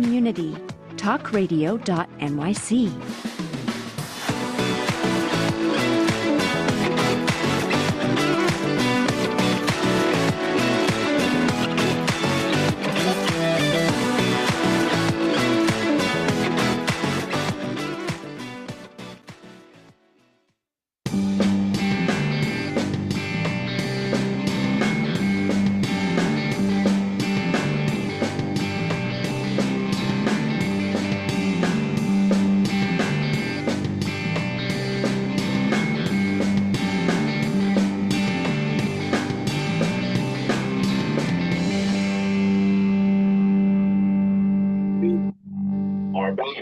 Community, talkradio.nyc.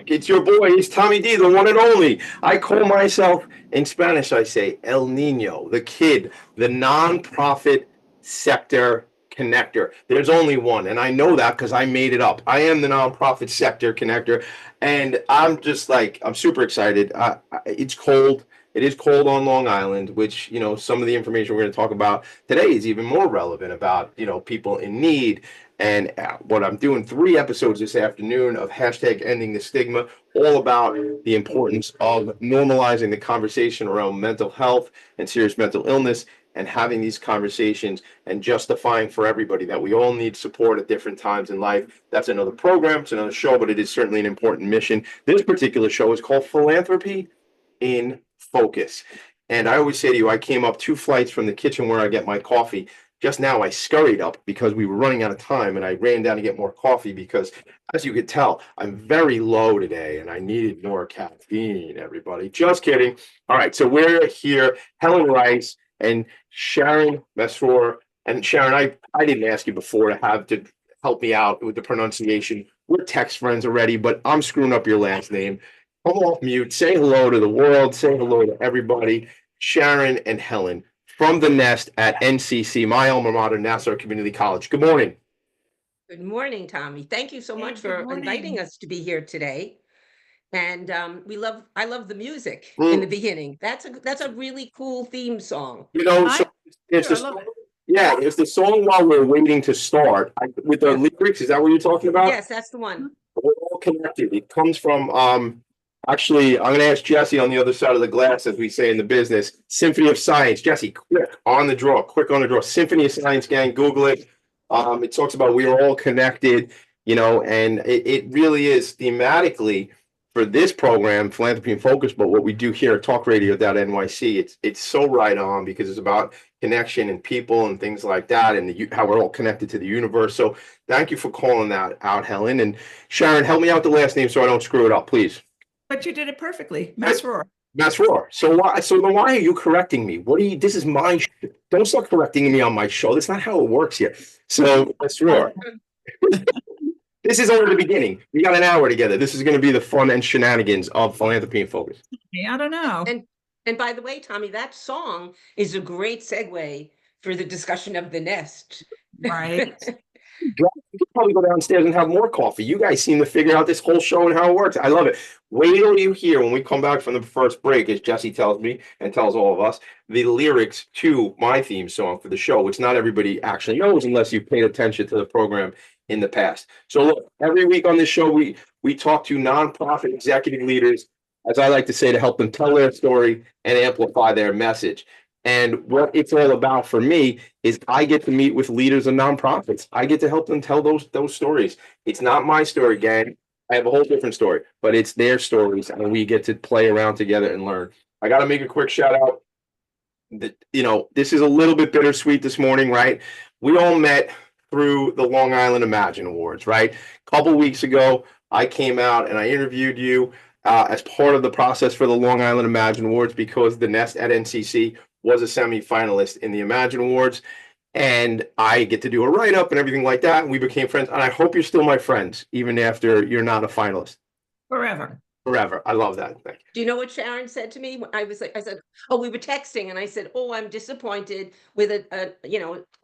It's your boy, it's Tommy D, the one and only. I call myself, in Spanish, I say El Nino, the kid, the nonprofit sector connector. There's only one, and I know that because I made it up. I am the nonprofit sector connector, and I'm super excited. It's cold. It is cold on Long Island, which, some of the information we're going to talk about today is even more relevant about, people in need. And what I'm doing 3 episodes this afternoon of hashtag ending the stigma, all about the importance of normalizing the conversation around mental health and serious mental illness, and having these conversations and justifying for everybody that we all need support at different times in life. That's another program, it's another show, but it is certainly an important mission. This particular show is called Philanthropy in Focus. And I always say to you, I came up 2 flights from the kitchen where I get my coffee. Just now I scurried up because we were running out of time, and I ran down to get more coffee because, as you could tell, I'm very low today and I needed more caffeine, everybody. Just kidding. All right, so we're here, Helen Rice and Sharon Masrour. And Sharon, I didn't ask you before to help me out with the pronunciation. We're text friends already, but I'm screwing up your last name. Come off mute, say hello to the world, say hello to everybody. Sharon and Helen from the Nest at NCC, my alma mater, Nassau Community College. Good morning. Good morning, Tommy. Thank you so much for inviting us to be here today. And I love the music in the beginning. That's a really cool theme song. It's the song, it's the song while we're waiting to start with the lyrics. Is that what you're talking about? Yes, that's the one. We're all connected. It comes from actually, I'm going to ask Jesse on the other side of the glass, as we say in the business, Symphony of Science. Jesse, quick on the draw. Symphony of Science, gang, Google it. It talks about we are all connected, and it really is thematically for this program, Philanthropy and Focus, but what we do here at talkradio.nyc, it's so right on because it's about connection and people and things like that, and how we're all connected to the universe. So thank you for calling that out, Helen. And Sharon, help me out the last name so I don't screw it up, please. But you did it perfectly. Masrour. Masrour. So why are you correcting me? This is my show. Don't start correcting me on my show. That's not how it works here. So Masrour. This is only the beginning. We got an hour together. This is going to be the fun and shenanigans of Philanthropy and Focus. I don't know. And by the way, Tommy, that song is a great segue for the discussion of the Nest. Right. You could probably go downstairs and have more coffee. You guys seem to figure out this whole show and how it works. I love it. Wait till you hear when we come back from the first break, as Jesse tells me and tells all of us, the lyrics to my theme song for the show, which not everybody actually knows unless you've paid attention to the program in the past. So look, every week on this show, we talk to nonprofit executive leaders, as I like to say, to help them tell their story and amplify their message. And what it's all about for me is I get to meet with leaders of nonprofits. I get to help them tell those stories. It's not my story, gang. I have a whole different story, but it's their stories, and we get to play around together and learn. I got to make a quick shout out. This is a little bit bittersweet this morning, right? We all met through the Long Island Imagine Awards, right? A couple weeks ago, I came out and I interviewed you as part of the process for the Long Island Imagine Awards because the Nest at NCC was a semi-finalist in the Imagine Awards, and I get to do a write-up and everything like that, and we became friends, and I hope you're still my friends, even after you're not a finalist. Forever. I love that. Thank you. Do you know what Sharon said to me? I said, oh, we were texting, and I said, oh, I'm disappointed, with a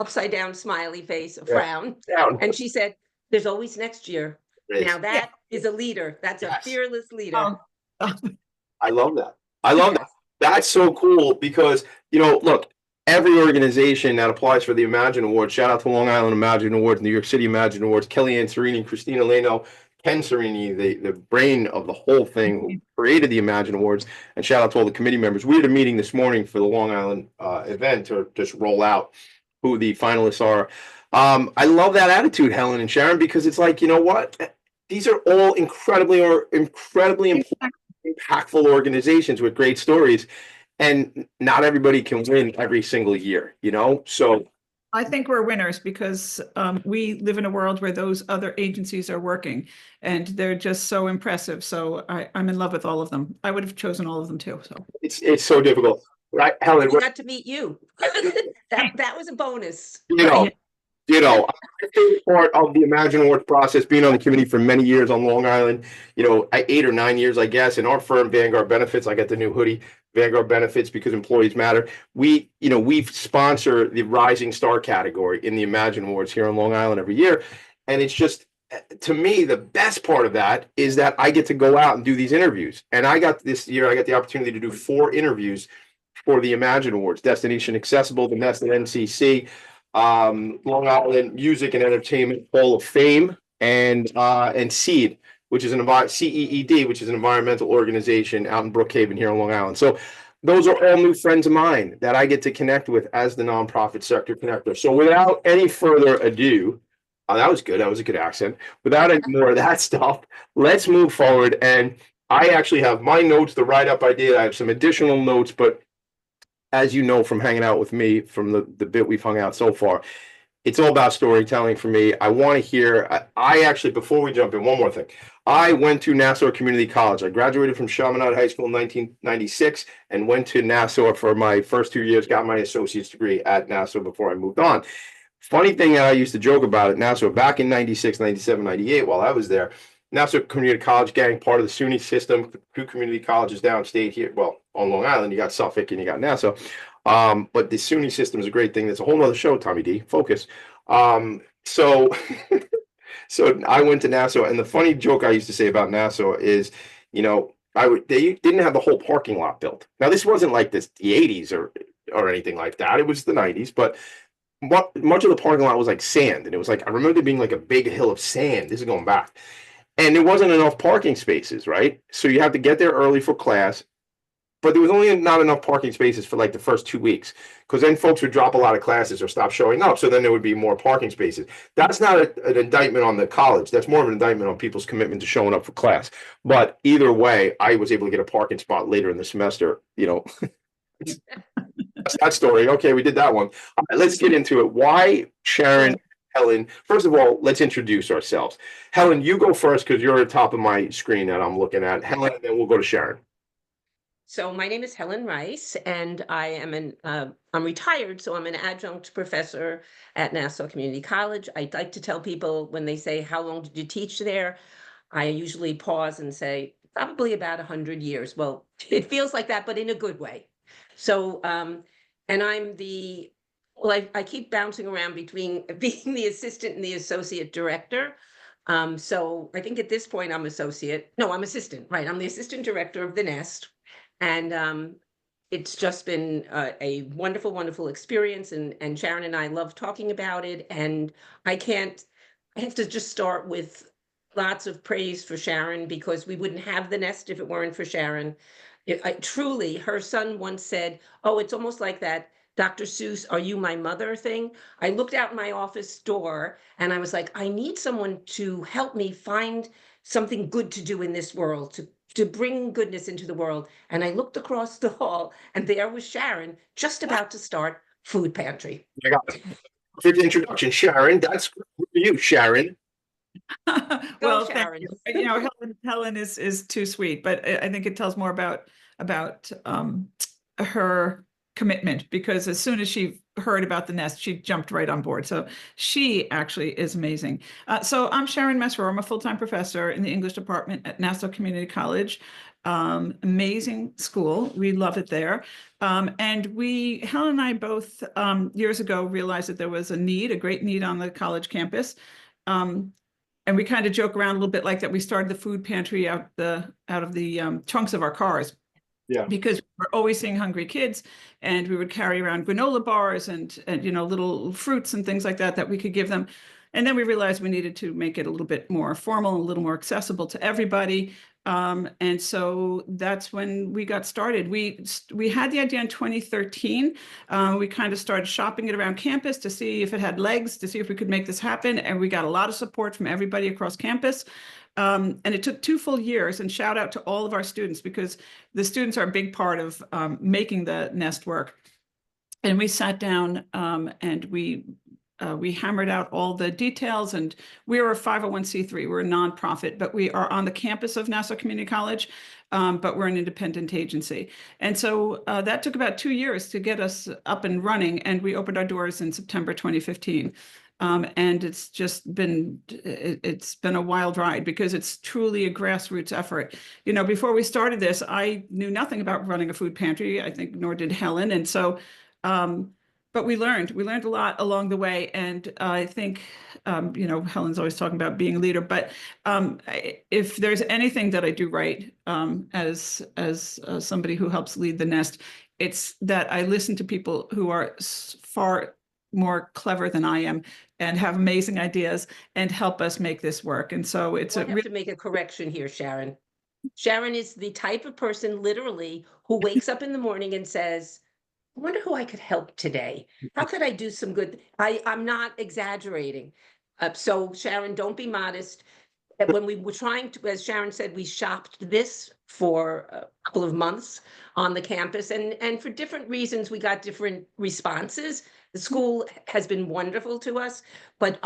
upside down smiley face, a frown. And she said, there's always next year. Now that is a leader. That's a fearless leader. I love that. That's so cool because, look, every organization that applies for the Imagine Awards, shout out to Long Island Imagine Awards, New York City Imagine Awards, Kellyanne Serini, Christina Leno, Ken Serini, the brain of the whole thing, who created the Imagine Awards, and shout out to all the committee members. We had a meeting this morning for the Long Island event to just roll out who the finalists are. I love that attitude, Helen and Sharon, because it's like, you know what? These are all incredibly impactful organizations with great stories, and not everybody can win every single year, you know? So I think we're winners because we live in a world where those other agencies are working and they're just so impressive. So I'm in love with all of them. I would have chosen all of them too. So it's so difficult. Right, Helen, We got to meet you. That was a bonus. you know, my favorite part of the Imagine Awards process, being on the committee for many years on Long Island, 8 or 9 years, I guess, in our firm, Vanguard Benefits, I got the new hoodie, Vanguard Benefits, because employees matter. We sponsor the Rising Star category in the Imagine Awards here on Long Island every year. And it's just, to me, the best part of that is that I get to go out and do these interviews. And this year, I got the opportunity to do 4 interviews for the Imagine Awards: Destination Accessible, the Nest at NCC, Long Island Music and Entertainment Hall of Fame, and CEED, which is CEED, which is an environmental organization out in Brookhaven here on Long Island. So those are all new friends of mine that I get to connect with as the nonprofit sector connector. So without any further ado, that was good. That was a good accent. Without any more of that stuff, let's move forward. And I actually have my notes, the write-up I did. I have some additional notes, but as you know from hanging out with me, from the bit we've hung out so far, it's all about storytelling for me. I want to hear, I actually, before we jump in, one more thing. I went to Nassau Community College. I graduated from Chaminade High School in 1996 and went to Nassau for my first 2 years, got my associate's degree at Nassau before I moved on. Funny thing that I used to joke about at Nassau back in 96, 97, 98, while I was there, Nassau Community College gang, part of the SUNY system, 2 community colleges downstate here. Well, on Long Island, you got Suffolk and you got Nassau. But the SUNY system is a great thing. That's a whole nother show, Tommy D. Focus. So I went to Nassau, and the funny joke I used to say about Nassau is, they didn't have the whole parking lot built. Now, this wasn't like the 80s or anything like that. It was the 90s, but much of the parking lot was like sand, and it was like, I remember there being like a big hill of sand. This is going back. And there wasn't enough parking spaces, right? So you have to get there early for class, but there was only not enough parking spaces for like the first 2 weeks, because then folks would drop a lot of classes or stop showing up. So then there would be more parking spaces. That's not an indictment on the college. That's more of an indictment on people's commitment to showing up for class. But either way, I was able to get a parking spot later in the semester, That's that story. Okay, we did that one. All right, let's get into it. Why, Sharon, Helen? First of all, let's introduce ourselves. Helen, you go first because you're at the top of my screen that I'm looking at. Helen, and then we'll go to Sharon. So my name is Helen Rice, and I am I'm retired, so I'm an adjunct professor at Nassau Community College. I like to tell people when they say, "How long did you teach there?" I usually pause and say, probably about 100 years. Well, it feels like that, but in a good way. So, and I'm I keep bouncing around between being the assistant and the associate director. So I think at this point I'm assistant, right? I'm the assistant director of the Nest. And it's just been a wonderful, wonderful experience. And Sharon and I love talking about it. And I have to just start with lots of praise for Sharon, because we wouldn't have the Nest if it weren't for Sharon. Truly, her son once said, "Oh, it's almost like that Dr. Seuss, Are You My Mother" thing. I looked out my office door and I was like, I need someone to help me find something good to do in this world, to bring goodness into the world. And I looked across the hall, and there was Sharon, just about to start Food Pantry. I got it. Perfect introduction, Sharon. That's for you, Sharon. Well, Sharon. thank you. Helen is too sweet, but I think it tells more about her commitment, because as soon as she heard about the Nest, she jumped right on board. So she actually is amazing. So I'm Sharon Masrour. I'm a full-time professor in the English department at Nassau Community College. Amazing school. We love it there. And Helen and I both years ago realized that there was a great need on the college campus. And we kind of joke around a little bit like that. We started the food pantry out of the trunks of our cars. Yeah. Because we're always seeing hungry kids, and we would carry around granola bars and little fruits and things like that we could give them. And then we realized we needed to make it a little bit more formal, a little more accessible to everybody. And so that's when we got started. We had the idea in 2013. We kind of started shopping it around campus to see if it had legs, to see if we could make this happen. And we got a lot of support from everybody across campus. And it took 2 full years, and shout out to all of our students, because the students are a big part of making the nest work. And we sat down and we hammered out all the details, and we're a 501c3. We're a nonprofit, but we are on the campus of Nassau Community College, but we're an independent agency. And so that took about 2 years to get us up and running, and we opened our doors in September 2015. And it's just been, it's been a wild ride, because it's truly a grassroots effort. You know, before we started this, I knew nothing about running a food pantry, I think, nor did Helen. And so, but we learned a lot along the way. And I think, you know, Helen's always talking about being a leader, but if there's anything that I do right, as somebody who helps lead the nest, it's that I listen to people who are far more clever than I am and have amazing ideas and help us make this work. And so it's I have to make a correction here, Sharon. Sharon is the type of person, literally, who wakes up in the morning and says, I wonder who I could help today. How could I do some good? I'm not exaggerating. So Sharon, don't be modest. When we were trying to, as Sharon said, we shopped this for a couple of months on the campus, and for different reasons, we got different responses. The school has been wonderful to us, but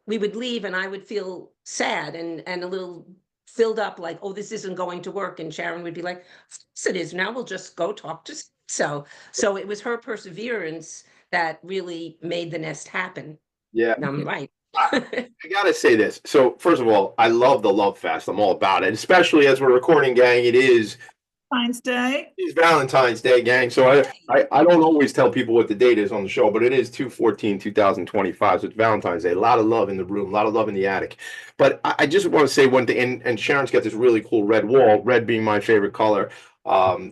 we would leave and I would feel sad and a little filled up, like, oh, this isn't going to work. And Sharon would be like, of course it is. Now we'll just go talk to so it was her perseverance that really made the nest happen. Yeah. And I'm right. I gotta say this. So first of all, I love the Love Fest. I'm all about it, especially as we're recording, gang. It is Valentine's Day. It's Valentine's Day, gang. So I don't always tell people what the date is on the show, but it is 2/14/2025. So it's Valentine's Day. A lot of love in the room, a lot of love in the attic. But I just want to say one thing, and Sharon's got this really cool red wall, red being my favorite color.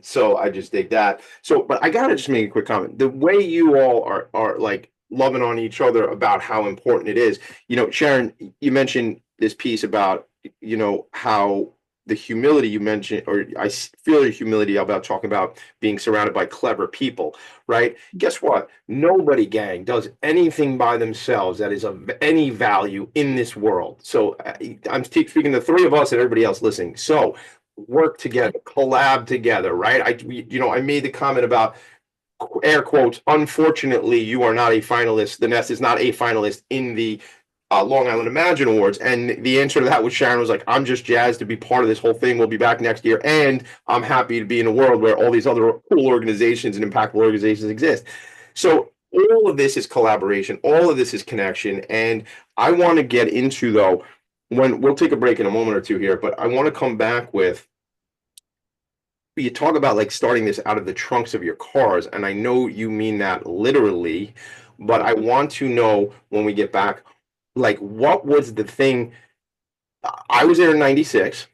So I just dig that. So, but I gotta just make a quick comment. The way you all are like loving on each other about how important it is. You know, Sharon, you mentioned this piece about, you know, how the humility you mentioned, or I feel your humility about talking about being surrounded by clever people, right? Guess what? Nobody, gang, does anything by themselves that is of any value in this world. So I'm speaking to the three of us and everybody else listening. So work together, collab together, right? I made the comment about, air quotes, unfortunately, you are not a finalist. The Nest is not a finalist in the Long Island Imagine Awards. And the answer to that was Sharon was like, I'm just jazzed to be part of this whole thing. We'll be back next year. And I'm happy to be in a world where all these other cool organizations and impactful organizations exist. So all of this is collaboration. All of this is connection. And I want to get into, though, when we'll take a break in a moment or two here, but I want to come back with, you talk about like starting this out of the trunks of your cars. And I know you mean that literally, but I want to know when we get back, like, what was the thing? I was there in 96,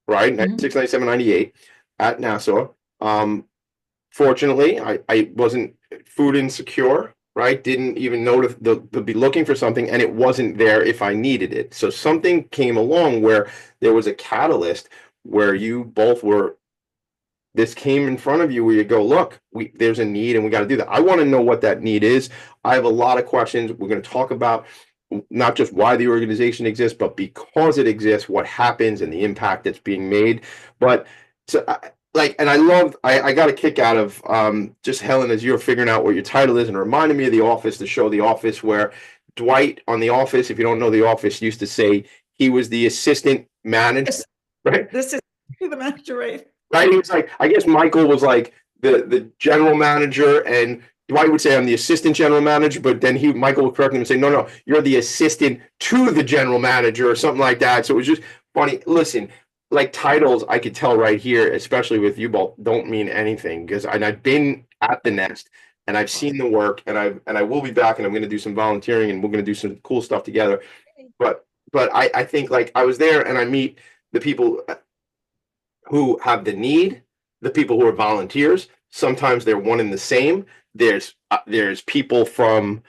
right? 96, 97, 98 at Nassau. Fortunately, I wasn't food insecure, right? Didn't even know to be looking for something, and it wasn't there if I needed it. So something came along where there was a catalyst where you both were, this came in front of you where you go, look, there's a need and we got to do that. I want to know what that need is. I have a lot of questions. We're going to talk about not just why the organization exists, but because it exists, what happens and the impact that's being made. But so I got a kick out of just Helen, as you're figuring out what your title is, and reminding me of The Office, the show The Office, where Dwight on The Office, if you don't know The Office, used to say he was the assistant manager, right? This is the manager, right? Right. He was like, I guess Michael was like the general manager, and Dwight would say, I'm the assistant general manager, but then Michael would correct him and say, no, you're the assistant to the general manager or something like that. So it was just funny. Listen, like titles, I could tell right here, especially with you both, don't mean anything, because I've been at the Nest and I've seen the work, and I will be back, and I'm going to do some volunteering, and we're going to do some cool stuff together. But I think, like, I was there and I meet the people who have the need, the people who are volunteers. Sometimes they're one and the same. There's people from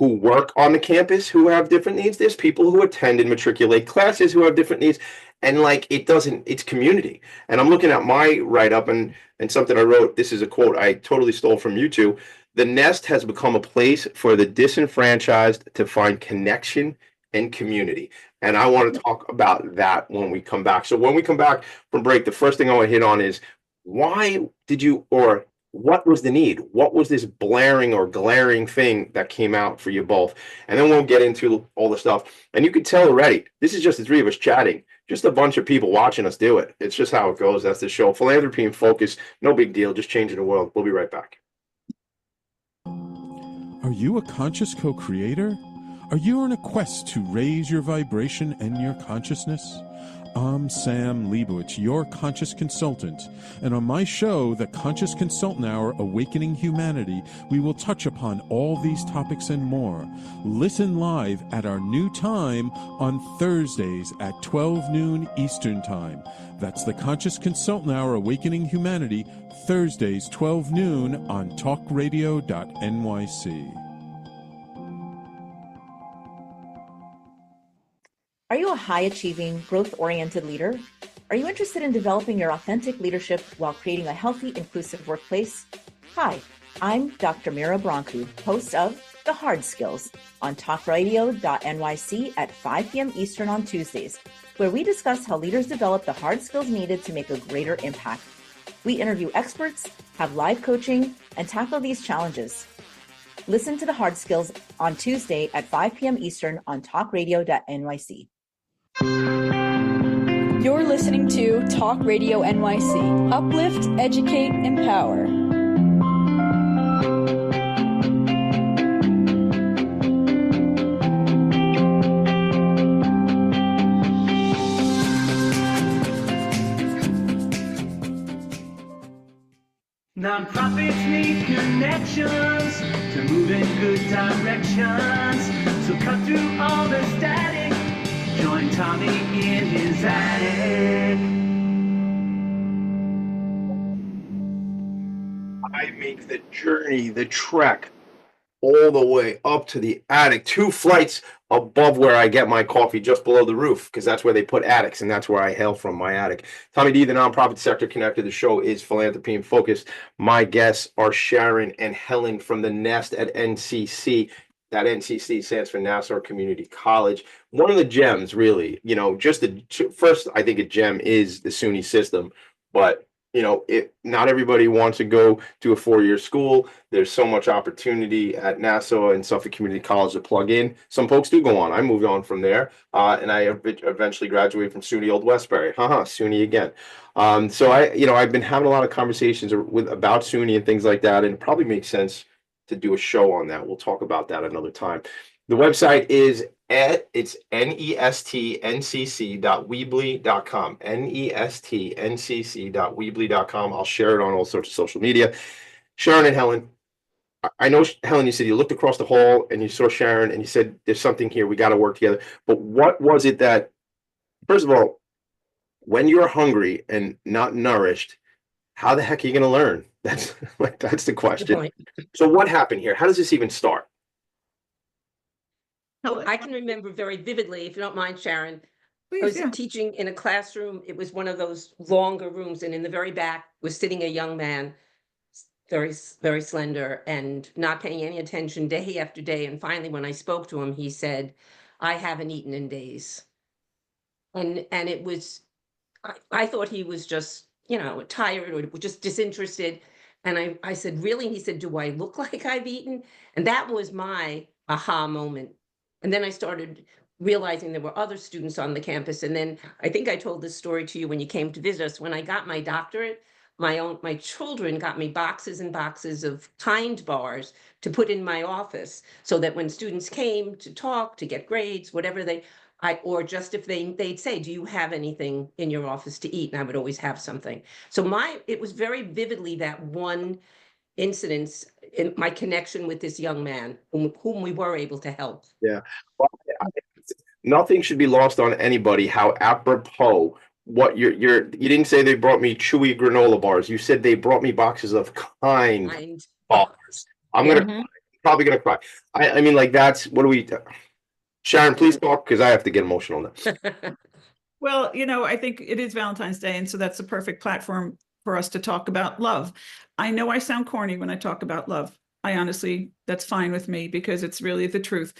who work on the campus who have different needs. There's people who attend and matriculate classes who have different needs. And like, it's community. And I'm looking at my write-up and something I wrote. This is a quote I totally stole from you two. The nest has become a place for the disenfranchised to find connection and community. And I want to talk about that when we come back. So when we come back from break, the first thing I want to hit on is why did you, or what was the need? What was this blaring or glaring thing that came out for you both? And then we'll get into all the stuff. And you could tell already, this is just the three of us chatting, just a bunch of people watching us do it. It's just how it goes. That's the show. Philanthropy and Focus. No big deal. Just changing the world. We'll be right back. Are you a conscious co-creator? Are you on a quest to raise your vibration and your consciousness? I'm Sam Leibowitz, your conscious consultant, and on my show, The Conscious Consultant Hour, Awakening Humanity, we will touch upon all these topics and more. Listen live at our new time on Thursdays at 12 noon Eastern Time. That's The Conscious Consultant Hour, Awakening Humanity, Thursdays 12 noon on talkradio.nyc. Are you a high-achieving, growth-oriented leader? Are you interested in developing your authentic leadership while creating a healthy, inclusive workplace? Hi, I'm Dr. Mira Brancu, host of The Hard Skills on talkradio.nyc at 5 p.m. Eastern on Tuesdays, where we discuss how leaders develop the hard skills needed to make a greater impact. We interview experts, have live coaching, and tackle these challenges. Listen to The Hard Skills on Tuesday at 5 p.m. Eastern on talkradio.nyc. You're listening to Talk Radio NYC. Uplift, educate, empower. Nonprofits need connections to move in good directions. So cut through all the static. Join Tommy in his attic. I make the journey, the trek, all the way up to the attic, 2 flights above where I get my coffee, just below the roof, because that's where they put attics, and that's where I hail from, my attic. Tommy D, the nonprofit sector connector. The show is Philanthropy and Focus. My guests are Sharon and Helen from the Nest at NCC. That NCC stands for Masrour Community College. One of the gems, really, just the first, I think a gem is the SUNY system, but not everybody wants to go to a 4-year school. There's so much opportunity at Nassau and Suffolk Community College to plug in. Some folks do go on. I moved on from there, and I eventually graduated from SUNY Old Westbury. SUNY again. So I've been having a lot of conversations about SUNY and things like that, and it probably makes sense to do a show on that. We'll talk about that another time. The website is it's nestncc.weebly.com. nestncc.weebly.com. I'll share it on all sorts of social media. Sharon and Helen, I know, Helen, you said you looked across the hall and you saw Sharon and you said, there's something here, we got to work together. But what was it that, first of all, when you're hungry and not nourished, how the heck are you going to learn? That's the question. So what happened here? How does this even start? So I can remember very vividly, if you don't mind, Sharon, I was teaching in a classroom. It was one of those longer rooms, and in the very back was sitting a young man, very, very slender, and not paying any attention day after day. And finally, when I spoke to him, he said, "I haven't eaten in days." And it was, I thought he was just, tired or just disinterested. And I said, "Really?" And he said, "Do I look like I've eaten?" And that was my aha moment. And then I started realizing there were other students on the campus. And then I think I told this story to you when you came to visit us. When I got my doctorate, my children got me boxes and boxes of Kind bars to put in my office, so that when students came to talk, to get grades, whatever or just if they'd say, "Do you have anything in your office to eat?" And I would always have something. So it was very vividly that one incidents in my connection with this young man whom we were able to help. Yeah. Well, nothing should be lost on anybody how apropos what you didn't say they brought me chewy granola bars. You said they brought me boxes of Kind bars. I'm going to probably gonna cry. I mean, like, that's, what do we, Sharon, please talk, because I have to get emotional now. Well, I think it is Valentine's Day, and so that's the perfect platform for us to talk about love. I know I sound corny when I talk about love. I honestly, that's fine with me because it's really the truth.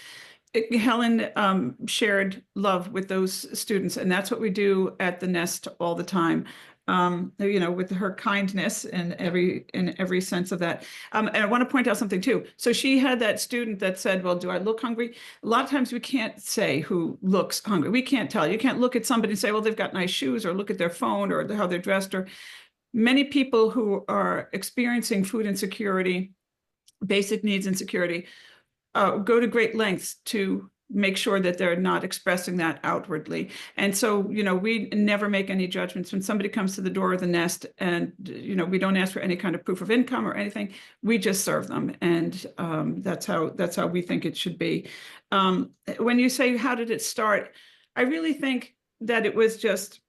Helen shared love with those students, and that's what we do at the Nest all the time. With her kindness in every sense of that. And I want to point out something too. So she had that student that said, well, do I look hungry? A lot of times we can't say who looks hungry. We can't tell. You can't look at somebody and say, well, they've got nice shoes, or look at their phone, or how they're dressed. Or many people who are experiencing food insecurity, basic needs insecurity, go to great lengths to make sure that they're not expressing that outwardly. And so, we never make any judgments when somebody comes to the door of the Nest, and, we don't ask for any kind of proof of income or anything. We just serve them. And that's how we think it should be. When you say, how did it start? I really think that it was just,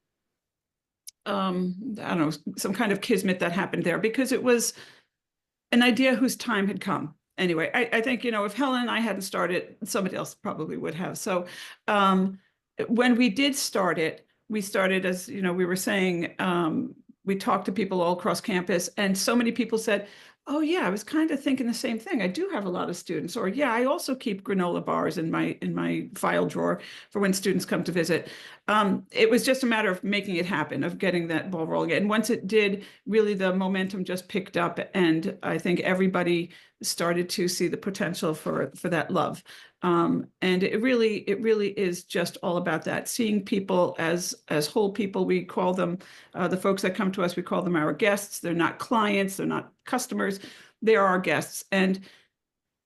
I don't know, some kind of kismet that happened there, because it was an idea whose time had come. Anyway, I think, if Helen and I hadn't started, somebody else probably would have. So when we did start it, we started, as we were saying, we talked to people all across campus, and so many people said, oh yeah, I was kind of thinking the same thing. I do have a lot of students. Or yeah, I also keep granola bars in my file drawer for when students come to visit. It was just a matter of making it happen, of getting that ball rolling. And once it did, really the momentum just picked up, and I think everybody started to see the potential for that love. And it really is just all about that, seeing people as whole people. We call them, the folks that come to us, we call them our guests. They're not clients, they're not customers, they are our guests. And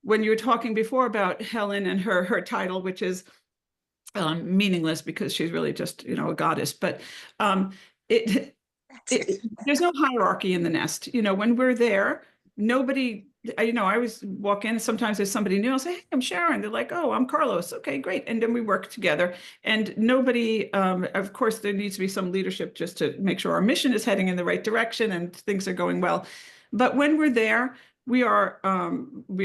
when you were talking before about Helen and her title, which is meaningless because she's really just, a goddess, but there's no hierarchy in the Nest. When we're there, nobody, I always walk in, sometimes there's somebody new, I'll say, hey, I'm Sharon. They're like, oh, I'm Carlos. Okay, great. And then we work together. And nobody, of course, there needs to be some leadership just to make sure our mission is heading in the right direction and things are going well. But when we're there, we are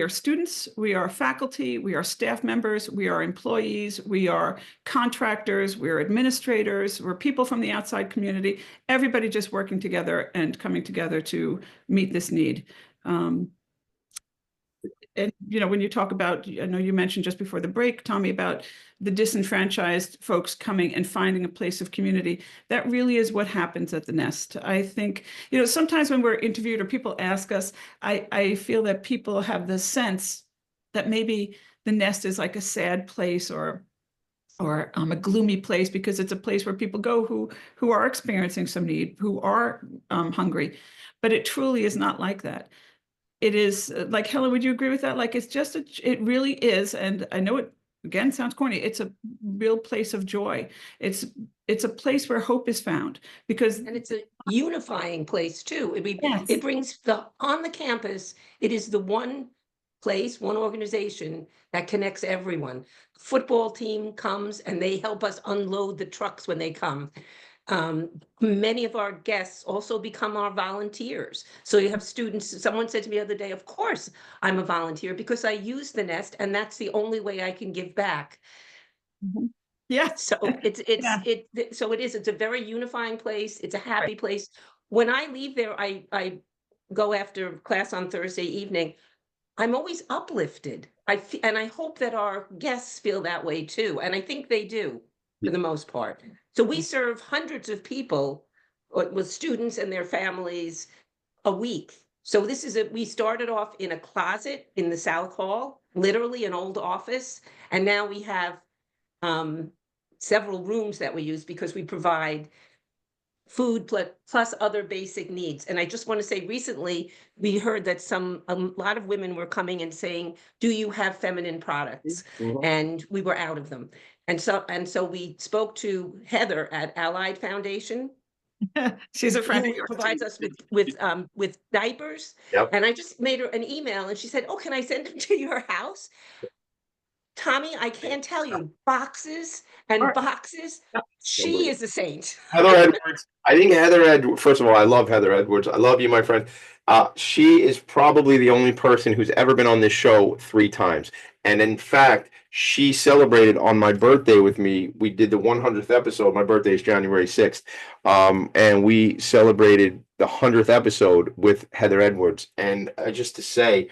students, we are faculty, we are staff members, we are employees, we are contractors, we're administrators, we're people from the outside community, everybody just working together and coming together to meet this need. And, when you talk about, I know you mentioned just before the break, Tommy, about the disenfranchised folks coming and finding a place of community. That really is what happens at the Nest. I think, sometimes when we're interviewed or people ask us, I feel that people have the sense that maybe the Nest is like a sad place or a gloomy place, because it's a place where people go who are experiencing some need, who are hungry. But it truly is not like that. It is, like, Helen, would you agree with that? Like, it's just, it really is. And I know it, again, sounds corny. It's a real place of joy. It's a place where hope is found, because. And it's a unifying place too. Yes. It brings on the campus, it is the one place, one organization that connects everyone. Football team comes and they help us unload the trucks when they come. Many of our guests also become our volunteers. So you have students, someone said to me the other day, of course I'm a volunteer because I use the Nest and that's the only way I can give back. Mm-hmm. Yeah. So it's a very unifying place. It's a happy place. When I leave there, I go after class on Thursday evening. I'm always uplifted. And I hope that our guests feel that way too. And I think they do for the most part. So we serve hundreds of people with students and their families a week. So we started off in a closet in the South Hall, literally an old office. And now we have several rooms that we use because we provide food plus other basic needs. And I just want to say, recently we heard that a lot of women were coming and saying, do you have feminine products? Mm-hmm. And we were out of them. And so we spoke to Heather at Allied Foundation. She's a friend who provides us with diapers. Yep. And I just made her an email and she said, oh, can I send them to your house? Tommy, I can't tell you, boxes and Alright. boxes. She is a saint. Heather Edwards. I think Heather Edwards, first of all, I love Heather Edwards. I love you, my friend. She is probably the only person who's ever been on this show 3 times. And in fact, she celebrated on my birthday with me. We did the 100th episode. My birthday is January 6th. And we celebrated the 100th episode with Heather Edwards. And just to say,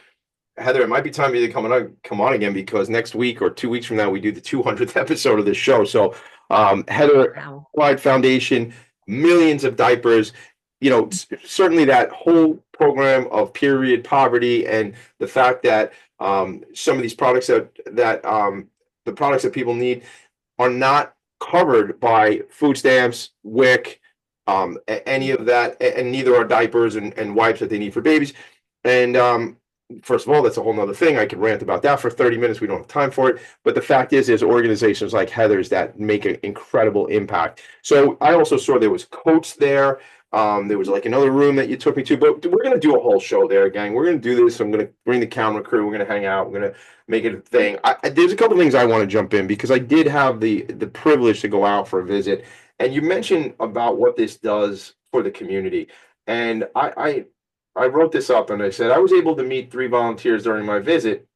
Heather, it might be time for you to come on again, because next week or 2 weeks from now, we do the 200th episode of this show. So Heather, Wow. Wide Foundation, millions of diapers, certainly that whole program of period poverty, and the fact that some of these products that the products that people need are not covered by food stamps, WIC, any of that, and neither are diapers and wipes that they need for babies. And first of all, that's a whole nother thing. I could rant about that for 30 minutes. We don't have time for it. But the fact is, there's organizations like Heather's that make an incredible impact. So I also saw there was coats there. There was like another room that you took me to, but we're going to do a whole show there, gang. We're going to do this. I'm going to bring the camera crew. We're going to hang out. We're going to make it a thing. There's a couple things I want to jump in, because I did have the privilege to go out for a visit. And you mentioned about what this does for the community. And I wrote this up, and I said I was able to meet 3 volunteers during my visit.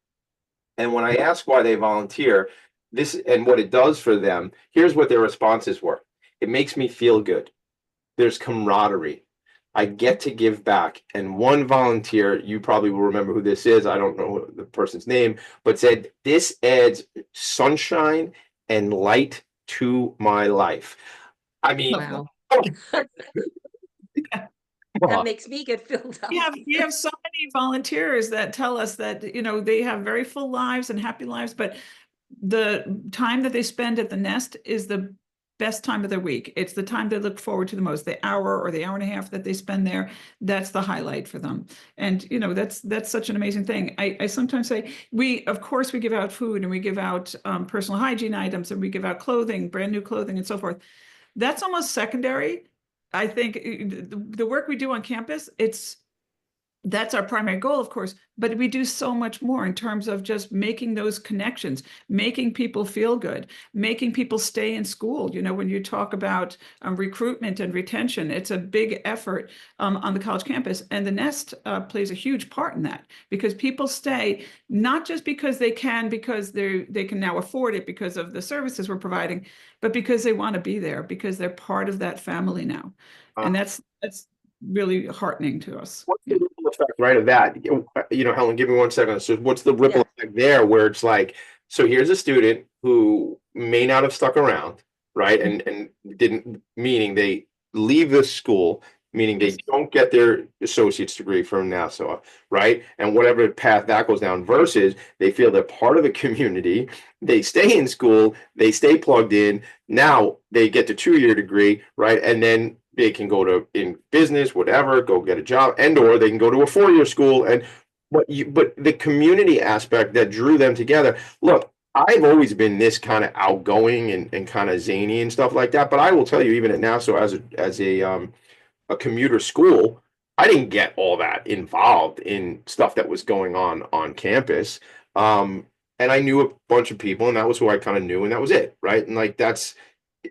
And when I asked why they volunteer, this and what it does for them, here's what their responses were. It makes me feel good. There's camaraderie. I get to give back. And one volunteer, you probably will remember who this is, I don't know the person's name, but said, this adds sunshine and light to my life. I mean, Wow. come That on. makes me get filled up. We have so many volunteers that tell us that, they have very full lives and happy lives, but the time that they spend at the nest is the best time of their week. It's the time they look forward to the most. The hour or the hour and a half that they spend there, that's the highlight for them. And that's such an amazing thing. I sometimes say, of course we give out food, and we give out personal hygiene items, and we give out clothing, brand new clothing, and so forth. That's almost secondary. I think the work we do on campus, that's our primary goal, of course, but we do so much more in terms of just making those connections, making people feel good, making people stay in school. When you talk about recruitment and retention, it's a big effort on the college campus, and the Nest plays a huge part in that, because people stay not just because they can now afford it because of the services we're providing, but because they want to be there, because they're part of that family now. And that's really heartening to us. What's the ripple effect, right, of that? Helen, give me 1 second. So what's the ripple effect there, where it's like, so here's a student who may not have stuck around, right? And didn't, meaning they leave this school, meaning they don't get their associate's degree from Nassau, right? And whatever path that goes down, versus they feel they're part of the community, they stay in school, they stay plugged in, now they get the 2-year degree, right? And then they can go to in business, whatever, go get a job, or they can go to a 4-year school. But the community aspect that drew them together. Look, I've always been this kind of outgoing and kind of zany and stuff like that. But I will tell you, even at Nassau, as a commuter school, I didn't get all that involved in stuff that was going on campus. And I knew a bunch of people, and that was who I kind of knew, and that was it, right? And like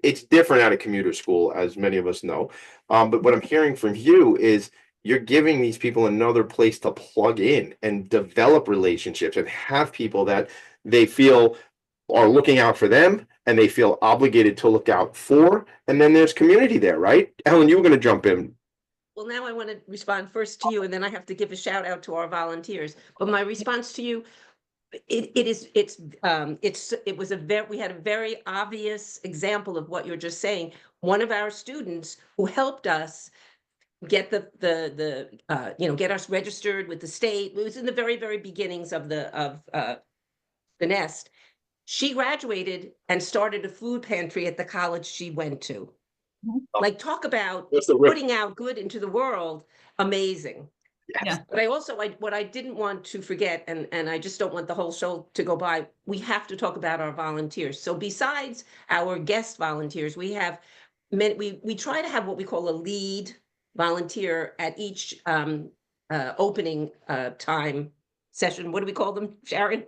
it's different at a commuter school, as many of us know. But what I'm hearing from you is you're giving these people another place to plug in and develop relationships and have people that they feel are looking out for them, and they feel obligated to look out for. And then there's community there, right? Helen, you were going to jump in. Well, now I want to respond first to you, and then I have to give a shout out to our volunteers. But my response to you, we had a very obvious example of what you're just saying. One of our students who helped us get get us registered with the state. It was in the very, very beginnings of the Nest. She graduated and started a food pantry at the college she went to. Like, talk about putting out good into the world. Amazing. Yeah. But I also, what I didn't want to forget, and I just don't want the whole show to go by, we have to talk about our volunteers. So besides our guest volunteers, we have we try to have what we call a lead volunteer at each opening time session. What do we call them, Sharon?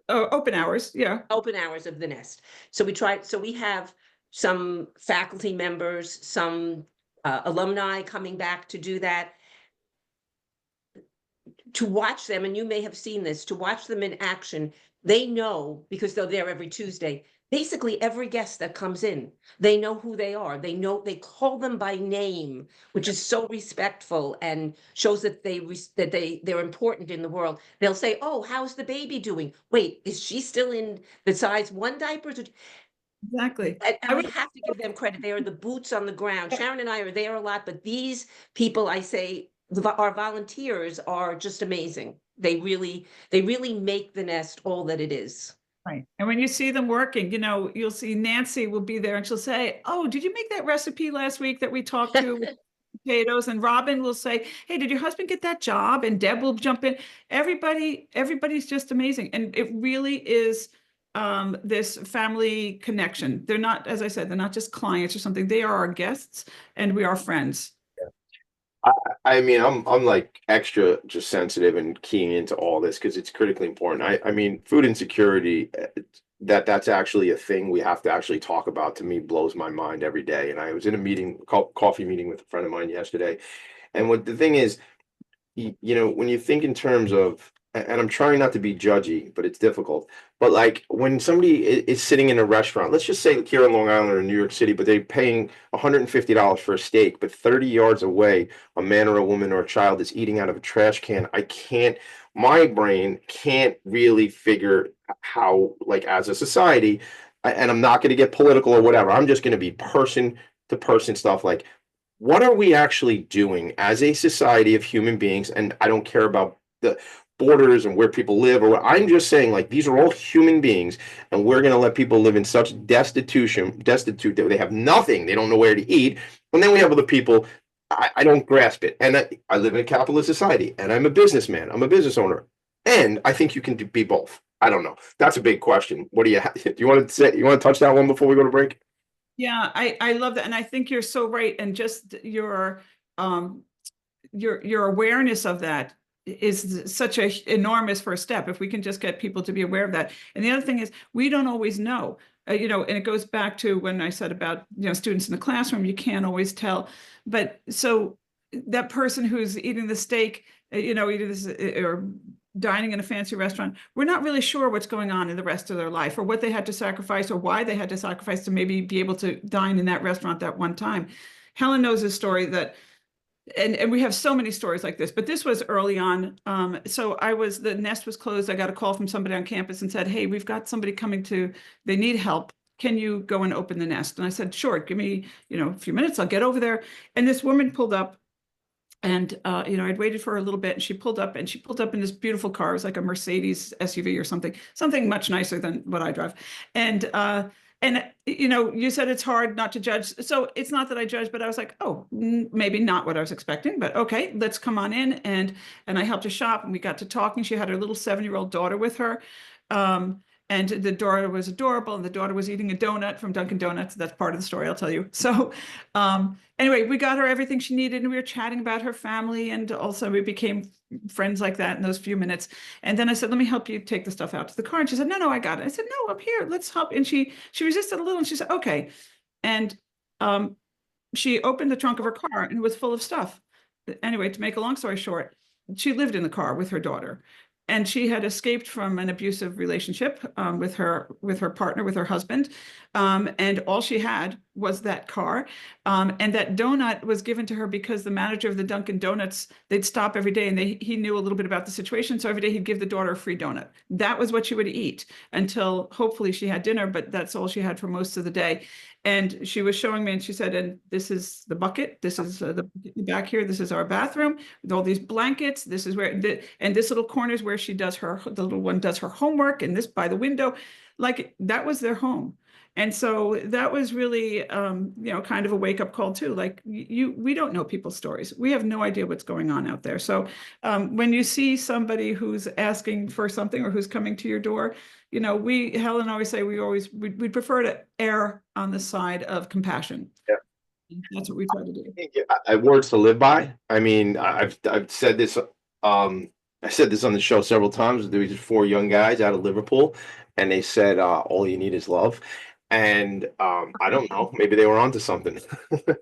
Open hours, yeah. Open hours of the nest. So we have some faculty members, some alumni coming back to do that. To watch them, and you may have seen this, to watch them in action, they know, because they're there every Tuesday, basically every guest that comes in, they know who they are. They know, they call them by name, which is so respectful and shows that they're important in the world. They'll say, "Oh, how's the baby doing? Wait, is she still in the size 1 diaper?" Exactly. And I have to give them credit. They are the boots on the ground. Sharon and I are there a lot, but these people, I say, our volunteers are just amazing. They really make the nest all that it is. Right. And when you see them working, you'll see Nancy will be there and she'll say, "Oh, did you make that recipe last week that we talked to with potatoes?" And Robin will say, "Hey, did your husband get that job?" And Deb will jump in. Everybody's just amazing. And it really is this family connection. They're not, as I said, they're not just clients or something. They are our guests and we are friends. I mean, I'm like extra just sensitive and keying into all this because it's critically important. I mean, food insecurity, that's actually a thing we have to actually talk about, to me blows my mind every day. And I was in a meeting, coffee meeting with a friend of mine yesterday. And what the thing is, when you think in terms of, and I'm trying not to be judgy, but it's difficult. But like when somebody is sitting in a restaurant, let's just say here in Long Island or New York City, but they're paying $150 for a steak, but 30 yards away, a man or a woman or a child is eating out of a trash can. My brain can't really figure how, like as a society, and I'm not going to get political or whatever. I'm just going to be person to person stuff like, what are we actually doing as a society of human beings? And I don't care about the borders and where people live, or I'm just saying, like, these are all human beings, and we're going to let people live in such destitute that they have nothing, they don't know where to eat. And then we have other people, I don't grasp it. And I live in a capitalist society, and I'm a businessman, I'm a business owner, and I think you can be both. I don't know. That's a big question. What do you you want to touch that one before we go to break? Yeah, I love that. And I think you're so right. And just your awareness of that is such an enormous first step. If we can just get people to be aware of that. And the other thing is, we don't always know, and it goes back to when I said about, students in the classroom, you can't always tell. But so that person who's eating the steak, eating this or dining in a fancy restaurant, we're not really sure what's going on in the rest of their life, or what they had to sacrifice, or why they had to sacrifice to maybe be able to dine in that restaurant that one time. Helen knows a story that, and we have so many stories like this, but this was early on. So the nest was closed. I got a call from somebody on campus and said, "Hey, we've got somebody coming they need help. Can you go and open the nest?" And I said, "Sure, give me, a few minutes. I'll get over there." And this woman pulled up. And, I'd waited for her a little bit, and she pulled up in this beautiful car. It was like a Mercedes SUV or something much nicer than what I drive. And you said it's hard not to judge. So it's not that I judge, but I was like, oh, maybe not what I was expecting, but okay, let's come on in. And I helped her shop, and we got to talking. She had her little 7-year-old daughter with her. And the daughter was adorable, and the daughter was eating a donut from Dunkin' Donuts. That's part of the story, I'll tell you. So anyway, we got her everything she needed, and we were chatting about her family, and also we became friends like that in those few minutes. And then I said, "Let me help you take the stuff out to the car." And she said, "No, I got it." I said, "No, up here, let's help." And she resisted a little, and she said, "Okay." And she opened the trunk of her car, and it was full of stuff. Anyway, to make a long story short, she lived in the car with her daughter. And she had escaped from an abusive relationship with her partner, with her husband. And all she had was that car. And that donut was given to her because the manager of the Dunkin' Donuts, they'd stop every day, and he knew a little bit about the situation. So every day he'd give the daughter a free donut. That was what she would eat until hopefully she had dinner, but that's all she had for most of the day. And she was showing me, and she said, "And this is the bucket. This is the back here. This is our bathroom with all these blankets. This is where, and this little corner is where the little one does her homework, and this by the window." Like, that was their home. And so that was really, kind of a wake up call too. Like, we don't know people's stories. We have no idea what's going on out there. So when you see somebody who's asking for something, or who's coming to your door, Helen always say, we prefer to err on the side of compassion. Yeah. That's what we try to do. Words to live by. I mean, I've said this I said this on the show several times. There was just four young guys out of Liverpool, and they said, all you need is love. And I don't know, maybe they were onto something.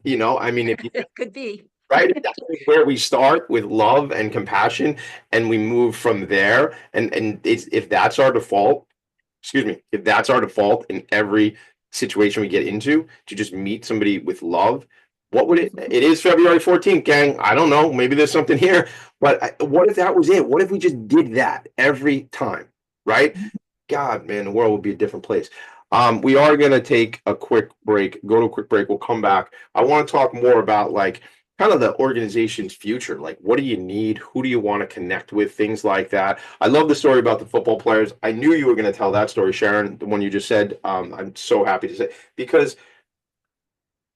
I mean, if you Could be. right, if that's where we start with love and compassion, and we move from there, and if that's our default, excuse me, if that's our default in every situation we get into, to just meet somebody with love, what would it is February 14th, gang. I don't know. Maybe there's something here, but what if that was it? What if we just did that every time? Right? God, man, the world would be a different place. We are going to take a quick break, go to a quick break. We'll come back. I want to talk more about like kind of the organization's future. Like, what do you need? Who do you want to connect with? Things like that. I love the story about the football players. I knew you were going to tell that story, Sharon, the one you just said. I'm so happy to say, because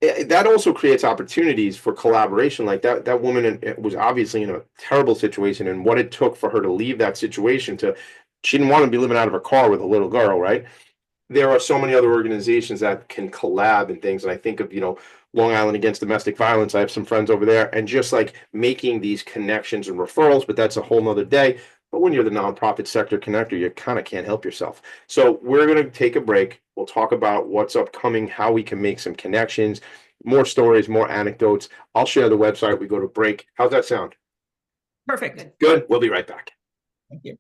that also creates opportunities for collaboration. Like that woman was obviously in a terrible situation, and what it took for her to leave that situation she didn't want to be living out of her car with a little girl, right? There are so many other organizations that can collab and things. And I think of, Long Island Against Domestic Violence. I have some friends over there, and just like making these connections and referrals, but that's a whole nother day. But when you're the nonprofit sector connector, you kind of can't help yourself. So we're going to take a break. We'll talk about what's upcoming, how we can make some connections, more stories, more anecdotes. I'll share the website. We go to break. How's that sound? Perfect. Good. We'll be right back. Thank you.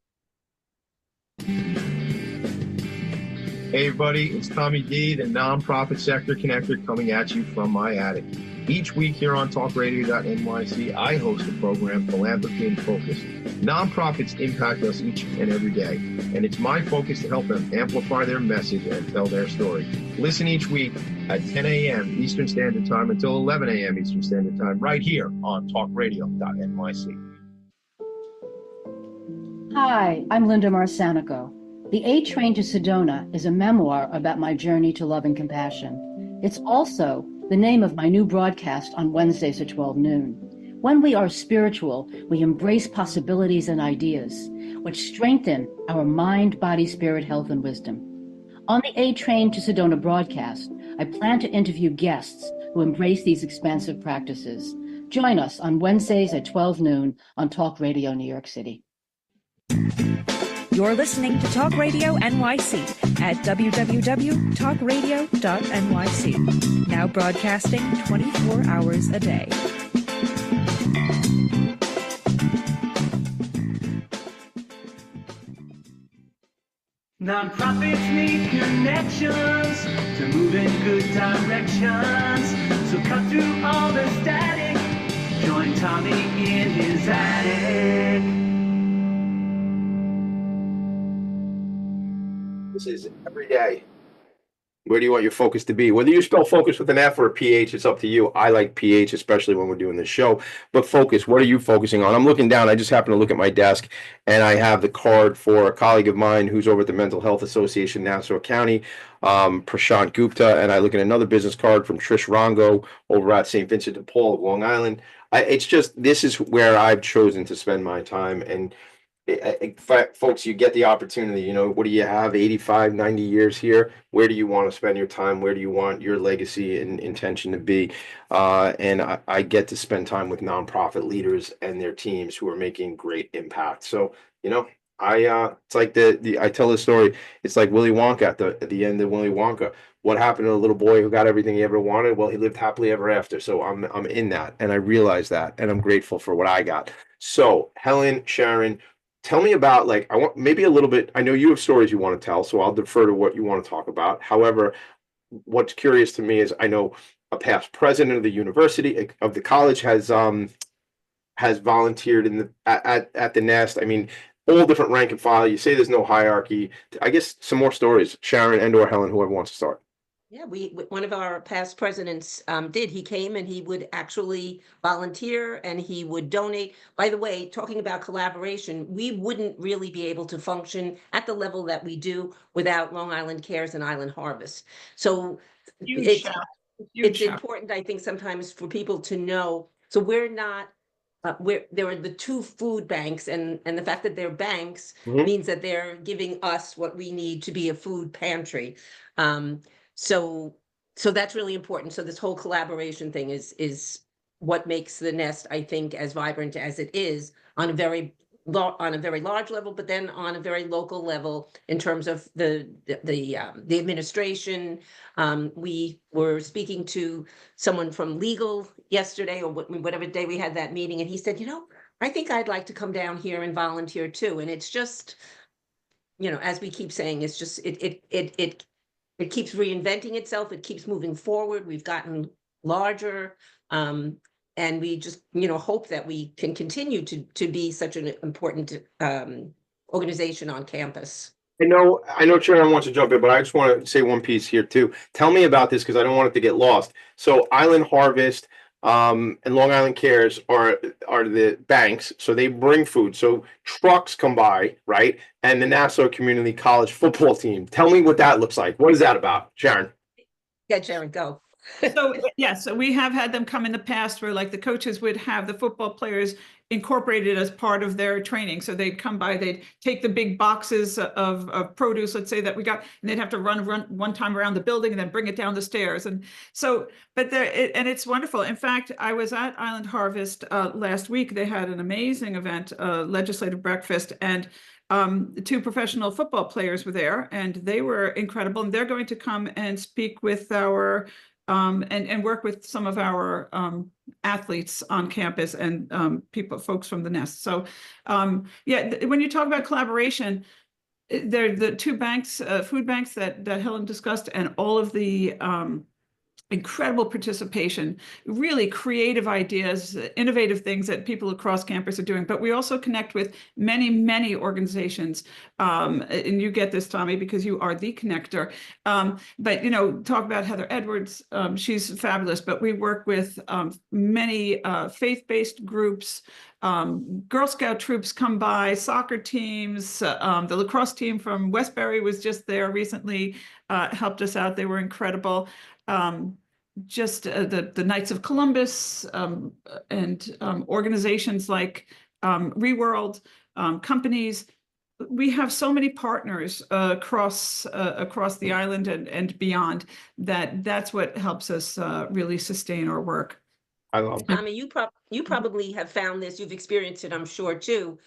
Hey everybody, it's Tommy D, the nonprofit sector connector, coming at you from my attic. Each week here on talkradio.nyc, I host the program Philanthropy and Focus. Nonprofits impact us each and every day, and it's my focus to help them amplify their message and tell their story. Listen each week at 10 a.m. Eastern Standard Time until 11 a.m. Eastern Standard Time, right here on talkradio.nyc. Hi, I'm Linda Marcanico. The A Train to Sedona is a memoir about my journey to love and compassion. It's also the name of my new broadcast on Wednesdays at 12 noon. When we are spiritual, we embrace possibilities and ideas, which strengthen our mind, body, spirit, health, and wisdom. On the A Train to Sedona broadcast, I plan to interview guests who embrace these expansive practices. Join us on Wednesdays at 12 noon on Talk Radio New York City. You're listening to Talk Radio NYC at www.talkradio.nyc. Now broadcasting 24 hours a day. Nonprofits need connections to move in good directions. So cut through all the static. Join Tommy in his attic. This is every day. Where do you want your focus to be? Whether you spell focus with an F or a PH, it's up to you. I like PH, especially when we're doing this show. But focus, what are you focusing on? I'm looking down. I just happen to look at my desk, and I have the card for a colleague of mine who's over at the Mental Health Association, Nassau County, Prashant Gupta, and I look at another business card from Trish Rongo over at St. Vincent de Paul of Long Island. It's just, this is where I've chosen to spend my time. And folks, you get the opportunity, what do you have, 85, 90 years here? Where do you want to spend your time? Where do you want your legacy and intention to be? And I get to spend time with nonprofit leaders and their teams who are making great impact. So, it's like I tell this story. It's like Willy Wonka at the end of Willy Wonka. What happened to the little boy who got everything he ever wanted? Well, he lived happily ever after. So I'm in that, and I realize that, and I'm grateful for what I got. So Helen, Sharon, tell me about, I want maybe a little bit. I know you have stories you want to tell, so I'll defer to what you want to talk about. However, what's curious to me is I know a past president of the university, of the college, has volunteered at the Nest. I mean, all different rank and file. You say there's no hierarchy. I guess some more stories, Sharon and/or Helen, whoever wants to start. Yeah, one of our past presidents he came and he would actually volunteer and he would donate. By the way, talking about collaboration, we wouldn't really be able to function at the level that we do without Long Island Cares and Island Harvest. So it's important, I think, sometimes for people to know. So we're not, there are the two food banks, and the fact that they're banks means that they're giving us what we need to be a food pantry. So that's really important. So this whole collaboration thing is what makes the Nest, I think, as vibrant as it is on a very on a very large level, but then on a very local level in terms of the administration. We were speaking to someone from legal yesterday, or whatever day we had that meeting, and he said, I think I'd like to come down here and volunteer too. And it's just, as we keep saying, it's just it keeps reinventing itself. It keeps moving forward. We've gotten larger. And we just, hope that we can continue to be such an important organization on campus. I know, Sharon wants to jump in, but I just want to say one piece here too. Tell me about this because I don't want it to get lost. So Island Harvest and Long Island Cares are the banks, so they bring food. So trucks come by, right? And the Nassau Community College football team. Tell me what that looks like. What is that about, Sharon? Yeah, Sharon, go. So yes, so we have had them come in the past where like the coaches would have the football players incorporated as part of their training. So they'd come by, they'd take the big boxes of produce, let's say that we got, and they'd have to run one time around the building and then bring it down the stairs. And so, but and it's wonderful. In fact, I was at Island Harvest last week. They had an amazing event, legislative breakfast, and two professional football players were there, and they were incredible. And they're going to come and speak with our and work with some of our athletes on campus and folks from the Nest. So yeah, when you talk about collaboration, they're the two banks, food banks that Helen discussed, and all of the incredible participation, really creative ideas, innovative things that people across campus are doing. But we also connect with many, many organizations. And you get this, Tommy, because you are the connector. But, talk about Heather Edwards. She's fabulous. But we work with many faith-based groups. Girl Scout troops come by, soccer teams. The lacrosse team from Westbury was just there recently, helped us out. They were incredible. Just the Knights of Columbus and organizations like Reworld, companies. We have so many partners across the island and beyond that's what helps us really sustain our work. I love it. I mean, you probably have found this, you've experienced it, I'm sure too.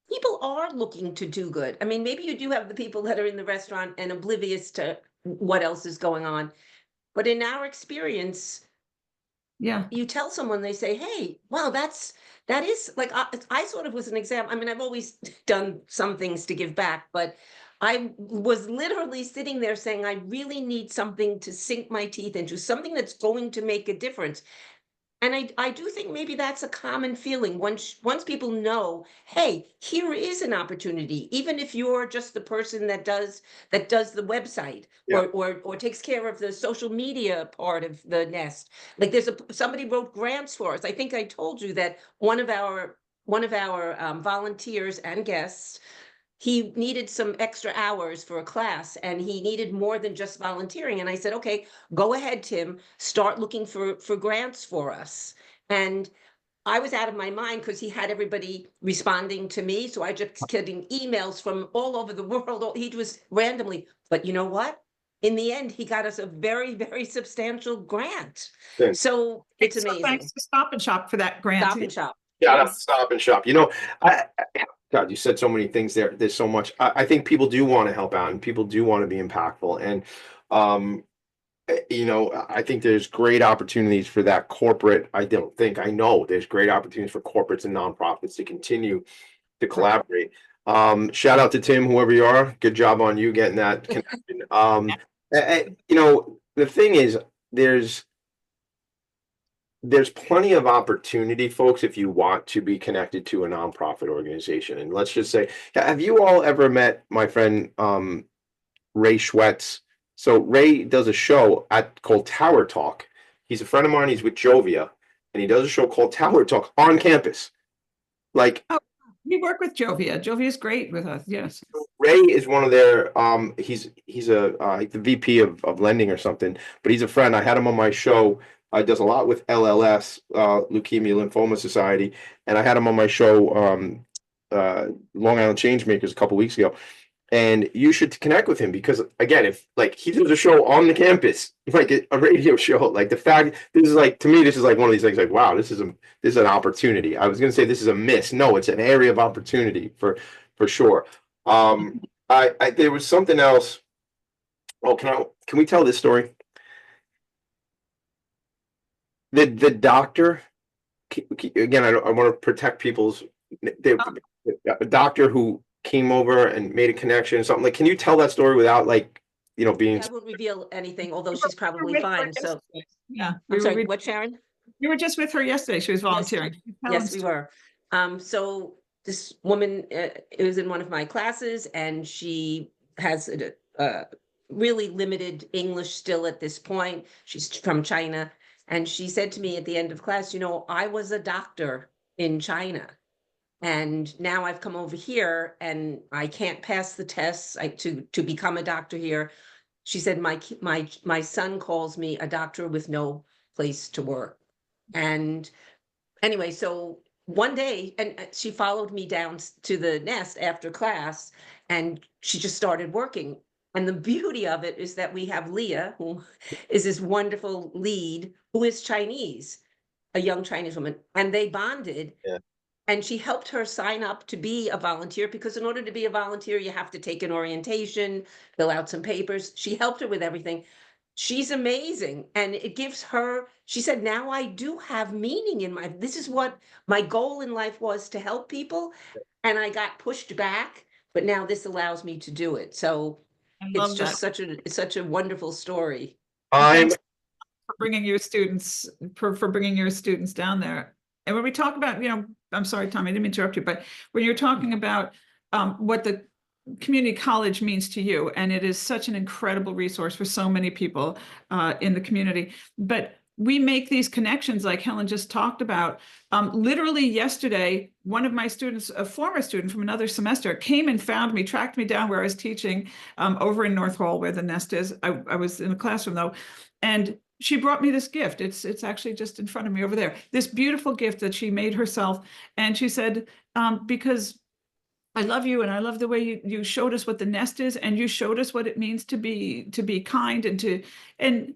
People are looking to do good. I mean, maybe you do have the people that are in the restaurant and oblivious to what else is going on. But in our experience, yeah, you tell someone, they say, hey, wow, that is like, I sort of was an example. I mean, I've always done some things to give back, but I was literally sitting there saying, I really need something to sink my teeth into, something that's going to make a difference. And I do think maybe that's a common feeling once people know, hey, here is an opportunity, even if you're just the person that does the website, Yeah. or takes care of the social media part of the Nest. Like somebody wrote grants for us. I think I told you that one of our volunteers and guests, he needed some extra hours for a class, and he needed more than just volunteering. And I said, okay, go ahead, Tim, start looking for grants for us. And I was out of my mind because he had everybody responding to me. So I just getting emails from all over the world. He was randomly, but you know what? In the end, he got us a very, very substantial grant. Thanks. So it's amazing. Thanks to Stop and Shop for that grant. Stop and Shop. Shout out to Stop and Shop. God, you said so many things there. There's so much. I think people do want to help out, and people do want to be impactful. And, I think there's great opportunities for that corporate. I know there's great opportunities for corporates and nonprofits to continue to collaborate. Shout out to Tim, whoever you are. Good job on you getting that connection. The thing is, there's plenty of opportunity, folks, if you want to be connected to a nonprofit organization. And let's just say, have you all ever met my friend Ray Schwetz? So Ray does a show called Tower Talk. He's a friend of mine. He's with Jovia, and he does a show called Tower Talk on campus. Like, we work with Jovia. Jovia is great with us. Yes. Ray is one of their. He's the VP of lending or something, but he's a friend. I had him on my show. Does a lot with LLS, Leukemia Lymphoma Society, and I had him on my show, Long Island Changemakers, a couple weeks ago. And you should connect with him because, again, if like he does a show on the campus, like a radio show, like the fact this is like, to me, this is like one of these things like, wow, this is an opportunity. I was going to say this is a miss. No, it's an area of opportunity for sure. There was something else. Oh, can we tell this story? The doctor, again, I want to protect people's, a doctor who came over and made a connection, something like, can you tell that story without like, being. I won't reveal anything, although she's probably fine. So, yeah. I'm sorry, what, Sharon? You were just with her yesterday. She was volunteering. Yes, we were. So this woman, it was in one of my classes, and she has a really limited English still at this point. She's from China. And she said to me at the end of class, I was a doctor in China. And now I've come over here and I can't pass the tests to become a doctor here. She said, my son calls me a doctor with no place to work. And anyway, so one day, and she followed me down to the nest after class, and she just started working. And the beauty of it is that we have Leah, who is this wonderful lead, who is Chinese, a young Chinese woman, and they bonded. Yeah. And she helped her sign up to be a volunteer, because in order to be a volunteer, you have to take an orientation, fill out some papers. She helped her with everything. She's amazing. And it gives her, she said, now I do have meaning in this is what my goal in life was, to help people. And I got pushed back, but now this allows me to do it. So it's just such a wonderful story. Thanks for bringing your students, for bringing your students down there. And when we talk about, I'm sorry, Tommy, I didn't mean to interrupt you, but when you're talking about what the community college means to you, and it is such an incredible resource for so many people in the community, but we make these connections like Helen just talked about. Literally yesterday, one of my students, a former student from another semester, came and found me, tracked me down where I was teaching over in North Hall, where the nest is. I was in a classroom though, and she brought me this gift. It's actually just in front of me over there. This beautiful gift that she made herself. And she said, because I love you and I love the way you showed us what the nest is, and you showed us what it means to be kind and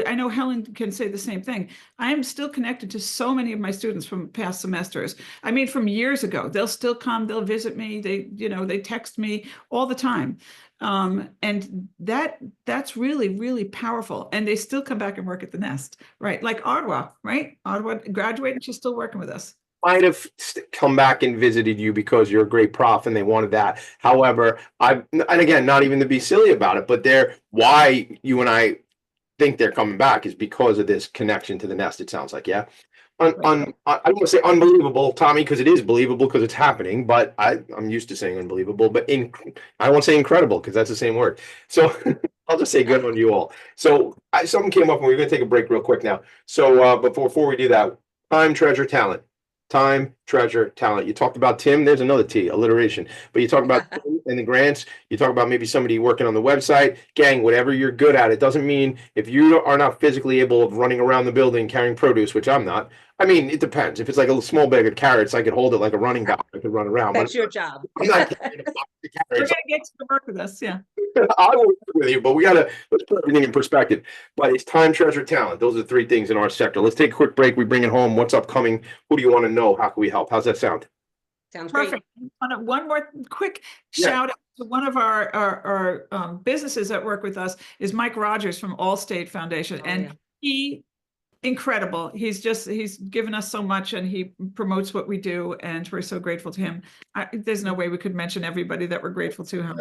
I know Helen can say the same thing. I am still connected to so many of my students from past semesters. I mean, from years ago. They'll still come, they'll visit me, they text me all the time. And that's really, really powerful. And they still come back and work at the nest, right? Like Ardwa, right? Ardwa graduated, she's still working with us. Might have come back and visited you because you're a great prof and they wanted that. However, and again, not even to be silly about it, but why you and I think they're coming back is because of this connection to the nest, it sounds like, yeah. I don't want to say unbelievable, Tommy, because it is believable because it's happening, but I'm used to saying unbelievable, but I won't say incredible because that's the same word. So I'll just say good on you all. So something came up and we're going to take a break real quick now. So before we do that, time, treasure, talent. Time, treasure, talent. You talked about Tim. There's another T, alliteration. But you talk about Tim and the grants. You talk about maybe somebody working on the website. Gang, whatever you're good at. It doesn't mean if you are not physically able of running around the building carrying produce, which I'm not. I mean, it depends. If it's like a small bag of carrots, I could hold it like a running back. I could run around. That's your job. I'm not carrying a box of We're carrots. gonna get to work with us, yeah. I will work with you, but let's put everything in perspective. But it's time, treasure, talent. Those are the three things in our sector. Let's take a quick break. We bring it home. What's upcoming? Who do you want to know? How can we help? How's that sound? Sounds Perfect. One more quick shout out to one of our businesses that work with us is Mike Rogers from Allstate Foundation. He incredible. He's given us so much and he promotes what we do, and we're so grateful to him. There's no way we could mention everybody that we're grateful to him.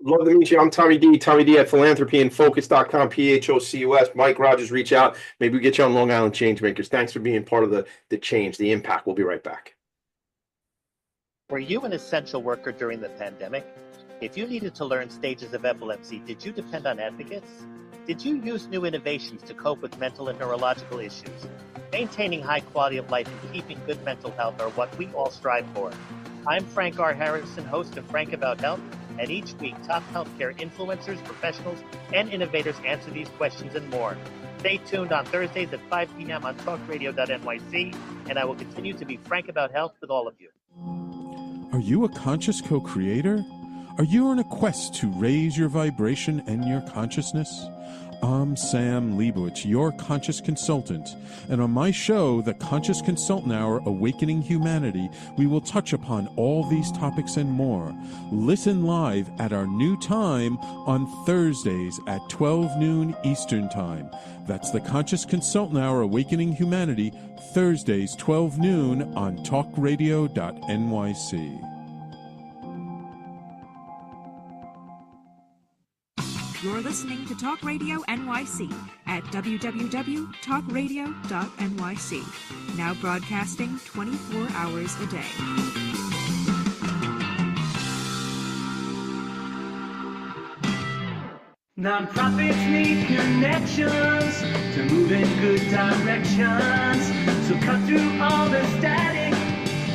Love to meet you. I'm Tommy D. Tommy D at Philanthropy and Phocus.com, Phocus. Mike Rogers, reach out. Maybe we get you on Long Island Changemakers. Thanks for being part of the change, the impact. We'll be right back. Were you an essential worker during the pandemic? If you needed to learn stages of epilepsy, did you depend on advocates? Did you use new innovations to cope with mental and neurological issues? Maintaining high quality of life and keeping good mental health are what we all strive for. I'm Frank R. Harrison, host of Frank About Health, and each week top healthcare influencers, professionals, and innovators answer these questions and more. Stay tuned on Thursdays at 5 p.m. on talkradio.nyc, and I will continue to be frank about health with all of you. Are you a conscious co-creator? Are you on a quest to raise your vibration and your consciousness? I'm Sam Leibowitz, your conscious consultant, and on my show, The Conscious Consultant Hour, Awakening Humanity, we will touch upon all these topics and more. Listen live at our new time on Thursdays at 12 noon Eastern Time. That's The Conscious Consultant Hour, Awakening Humanity, Thursdays 12 noon on talkradio.nyc. You're listening to Talk Radio NYC at www.talkradio.nyc. Now broadcasting 24 hours a day. Nonprofits need connections to move in good directions. So cut through all the static.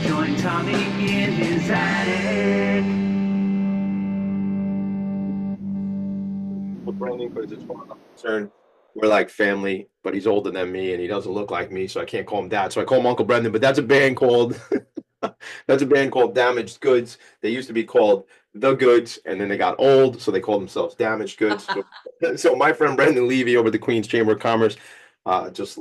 Join Tommy in his attic. Brandon, because as far as I'm concerned, we're like family, but he's older than me and he doesn't look like me, so I can't call him dad. So I call him Uncle Brendan, but that's a band called Damaged Goods. They used to be called The Goods, and then they got old, so they called themselves Damaged Goods. So my friend Brendan Levy over at the Queens Chamber of Commerce, just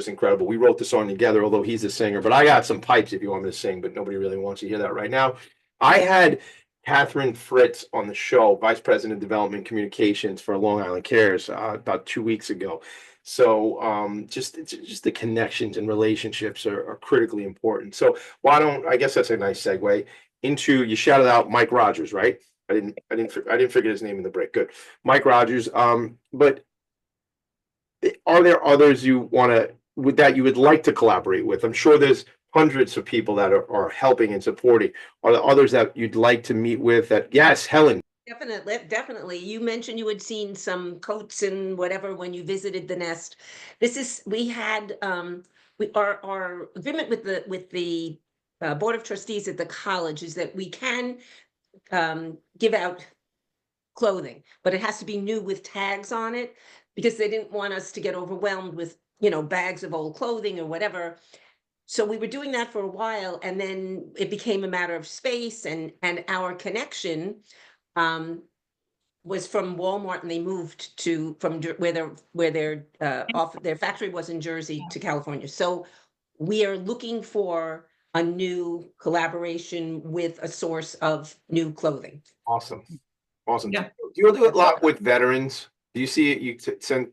incredible. We wrote the song together, although he's a singer, but I got some pipes if you want me to sing, but nobody really wants to hear that right now. I had Catherine Fritz on the show, Vice President of Development Communications for Long Island Cares, about 2 weeks ago. So just the connections and relationships are critically important. So I guess that's a nice segue into, you shouted out Mike Rogers, right? I didn't figure his name in the break. Good. Mike Rogers. But are there others you would like to collaborate with? I'm sure there's hundreds of people that are helping and supporting. Are there others that you'd like to meet with? Yes, Helen. Definitely. You mentioned you had seen some coats and whatever when you visited the nest. We had our agreement with the Board of Trustees at the college is that we can give out clothing, but it has to be new with tags on it, because they didn't want us to get overwhelmed with, bags of old clothing or whatever. So we were doing that for a while, and then it became a matter of space, and our connection was from Walmart, and they moved from where their factory was in Jersey to California. So we are looking for a new collaboration with a source of new clothing. Awesome. Yeah. Do you do a lot with veterans? Do you see it? You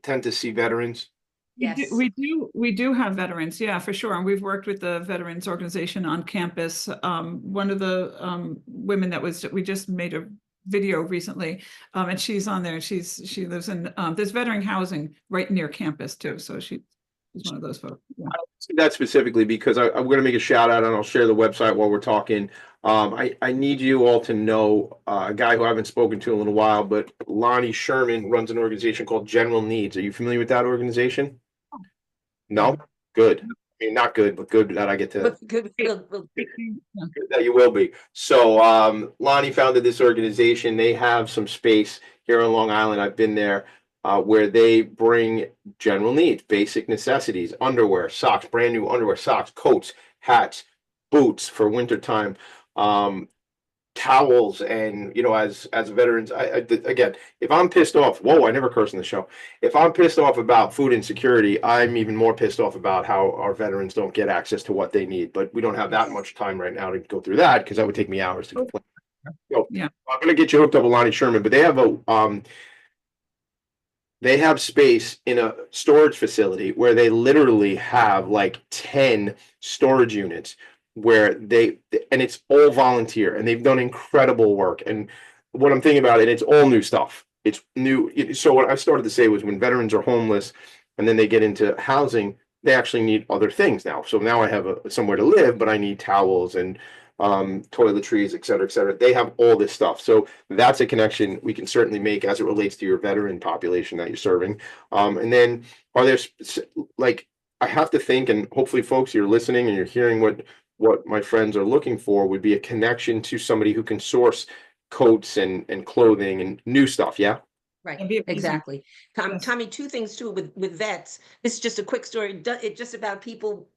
tend to see veterans? Yes. We do have veterans, yeah, for sure. And we've worked with the veterans organization on campus. One of the women we just made a video recently, and she's on there. She lives in there's veteran housing right near campus too. So she's one of those folks. Yeah. I don't see that specifically because I'm going to make a shout out, and I'll share the website while we're talking. I need you all to know a guy who I haven't spoken to in a little while, but Lonnie Sherman runs an organization called General Needs. Are you familiar with that organization? No? Good. I mean, not good, but good that I get to. Good That you will be. So Lonnie founded this organization. They have some space here on Long Island. I've been there where they bring general needs, basic necessities, underwear, socks, brand new underwear, socks, coats, hats, boots for wintertime, towels, and as veterans, again, if I'm pissed off, I never curse in the show. If I'm pissed off about food insecurity, I'm even more pissed off about how our veterans don't get access to what they need. But we don't have that much time right now to go through that, because that would take me hours to complain. Yeah. I'm going to get you hooked up with Lonnie Sherman, but they have space in a storage facility where they literally have like 10 storage units where and it's all volunteer, and they've done incredible work. And what I'm thinking about it, it's all new stuff. It's new. So what I started to say was, when veterans are homeless and then they get into housing, they actually need other things now. So now I have somewhere to live, but I need towels and toiletries, et cetera, et cetera. They have all this stuff. So that's a connection we can certainly make as it relates to your veteran population that you're serving. And then are there, I have to think, and hopefully folks, you're listening and you're hearing what my friends are looking for, would be a connection to somebody who can source coats and clothing and new stuff. Yeah. Right. Exactly. Tommy, two things too with vets. This is just a quick story. It's just about people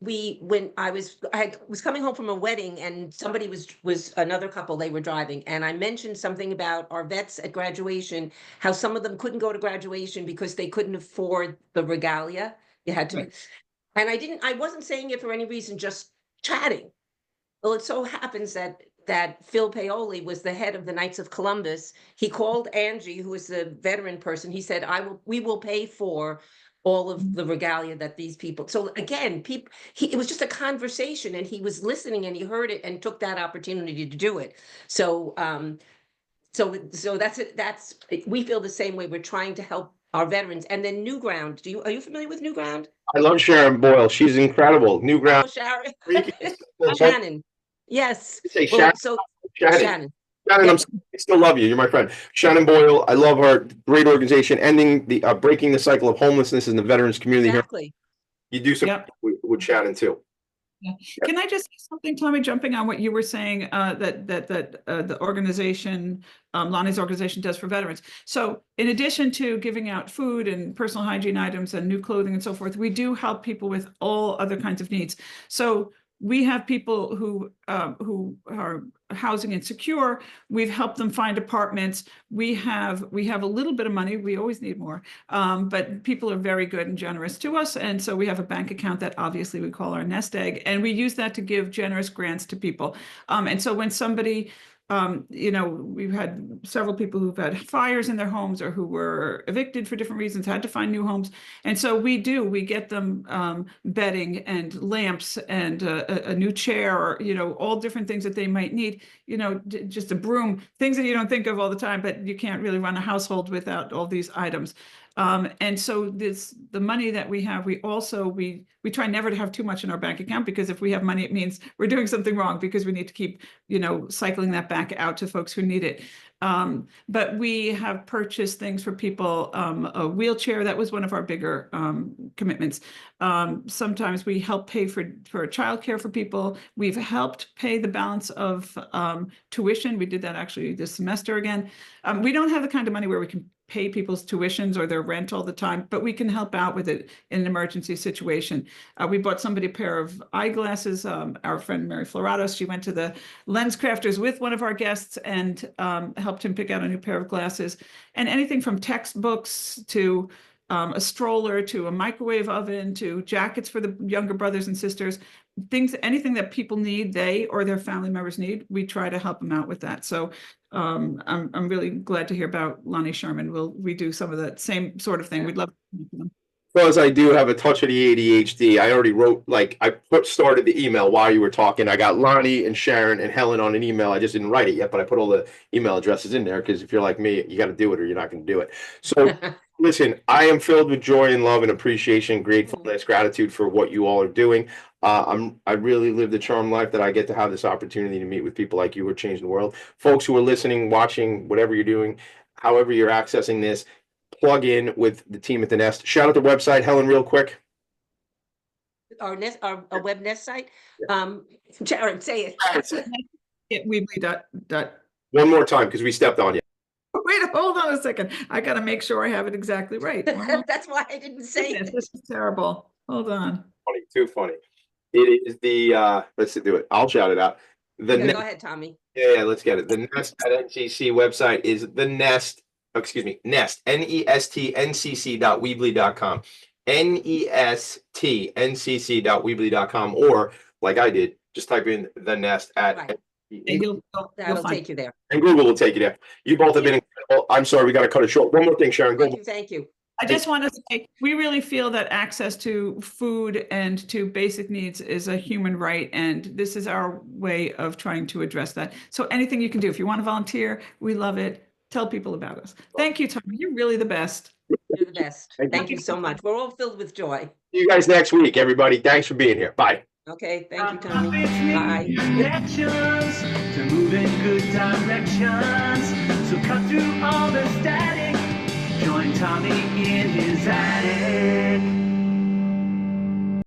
when I was coming home from a wedding, and somebody was another couple, they were driving, and I mentioned something about our vets at graduation, how some of them couldn't go to graduation because they couldn't afford the regalia. You had to, and I wasn't saying it for any reason, just chatting. Well, it so happens that Phil Paoli was the head of the Knights of Columbus. He called Angie, who is the veteran person. He said, we will pay for all of the regalia that these people. So again, it was just a conversation, and he was listening, and he heard it and took that opportunity to do it. So, so that's it. We feel the same way. We're trying to help our veterans. And then New Ground. Are you familiar with New Ground? I love Sharon Boyle. She's incredible. New Ground. Oh, Sharon. Shannon. Yes. Say Well, Shannon. Shannon. Shannon, I still love you. You're my friend. Shannon Boyle, I love her. Great organization, breaking the cycle of homelessness in the veterans community. Exactly. Here. You do some with Shannon too. Yeah. Can I just say something, Tommy, jumping on what you were saying, that the organization, Lonnie's organization, does for veterans. So in addition to giving out food and personal hygiene items and new clothing and so forth, we do help people with all other kinds of needs. So we have people who are housing insecure. We've helped them find apartments. We have a little bit of money. We always need more, but people are very good and generous to us. And so we have a bank account that obviously we call our nest egg, and we use that to give generous grants to people. And so when somebody, we've had several people who've had fires in their homes or who were evicted for different reasons, had to find new homes. And so we get them bedding and lamps and a new chair, or, all different things that they might need, just a broom, things that you don't think of all the time, but you can't really run a household without all these items. And so the money that we have, we try never to have too much in our bank account, because if we have money, it means we're doing something wrong, because we need to keep, cycling that back out to folks who need it. But we have purchased things for people, a wheelchair. That was one of our bigger commitments. Sometimes we help pay for childcare for people. We've helped pay the balance of tuition. We did that actually this semester again. We don't have the kind of money where we can pay people's tuitions or their rent all the time, but we can help out with it in an emergency situation. We bought somebody a pair of eyeglasses. Our friend Mary Florados, she went to the Lens Crafters with one of our guests and helped him pick out a new pair of glasses. And anything from textbooks to a stroller to a microwave oven to jackets for the younger brothers and sisters, anything that people need, they or their family members need, we try to help them out with that. So I'm really glad to hear about Lonnie Sherman. We'll redo some of that same sort of thing. We'd love to. Because I do have a touch of the ADHD, I already wrote, started the email while you were talking. I got Lonnie and Sharon and Helen on an email. I just didn't write it yet, but I put all the email addresses in there, because if you're like me, you got to do it or you're not going to do it. So listen, I am filled with joy and love and appreciation, gratefulness, gratitude for what you all are doing. I really live the charmed life that I get to have this opportunity to meet with people like you who are changing the world. Folks who are listening, watching, whatever you're doing, however you're accessing this, plug in with the team at the Nest. Shout out the website, Helen, real quick. Our web Nest site. Sharon, say it. Weebly. One more time, because we stepped on you. Wait, hold on a second. I got to make sure I have it exactly right. That's why I didn't say it. This is terrible. Hold on. Funny, too funny. It is the let's do it. I'll shout it out. Go ahead, Tommy. Yeah, let's get it. The Nest at NCC website is the Nest. Nest, nestncc.weebly.com, nestncc.weebly.com, or like I did, just type in the Nest at that'll take you there. And Google will take you there. You both have been incredible. I'm sorry, we got to cut it short. One more thing, Sharon. Go. Thank you. I just want to say, we really feel that access to food and to basic needs is a human right, and this is our way of trying to address that. So anything you can do, if you want to volunteer, we love it. Tell people about us. Thank you, Tommy. You're really the best. You're the best. Thank you so much. We're all filled with joy. See you guys next week, everybody. Thanks for being here. Bye. Okay. Thank you, Tommy. Bye. Connections to move in good directions. So cut through all the static. Join Tommy in his attic.